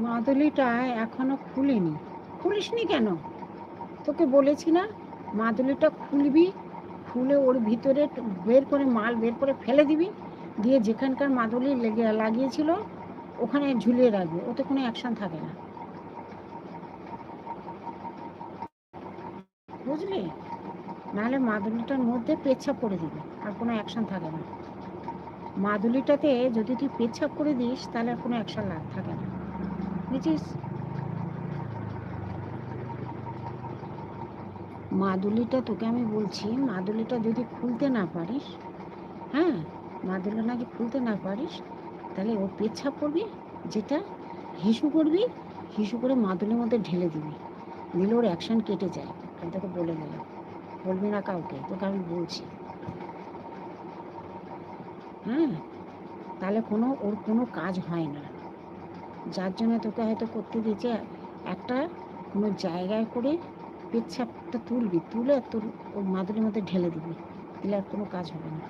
মাদুলিটা এখনো খুলিনি। খুলিসনি কেন? তোকে বলেছি না মাদুলিটা খুলবি, খুলে ওর ভিতরে বের করে মাল বের করে ফেলে দিবি, দিয়ে যেখানকার মাদুলি লাগিয়েছিল ওখানে ঝুলিয়ে রাখবি, ওতে কোনো অ্যাকশন থাকে না, বুঝলি? নাহলে মাদুলিটার মধ্যে পেচ্ছাপ করে দিবি, আর কোনো অ্যাকশন থাকে না। মাদুলিটাতে যদি তুই পেচ্ছাপ করে দিস তাহলে আর কোনো অ্যাকশন থাকে না, বুঝছিস? মাদুলিটা তোকে আমি বলছি, মাদুলিটা যদি খুলতে না পারিস, হ্যাঁ, মাদুলি নাকি খুলতে না পারিস, তাহলে ও পেচ্ছাপ করবি, যেটা হিসু করবি, হিসু করে মাদুলির মধ্যে ঢেলে দিবি, দিলে ওর অ্যাকশন কেটে যায়। আমি তোকে বলে দিলাম, বলবি না কাউকে, তোকে আমি বলছি, হ্যাঁ? তাহলে ওর কোনো কাজ হয় না। যার জন্য তোকে হয়তো করতে দিয়েছে, একটা কোনো জায়গায় করে পেচ্ছাপটা তুলবি, তুলে তোর ওর মাদুলির মধ্যে ঢেলে দিবি, দিলে আর কোনো কাজ হবে না।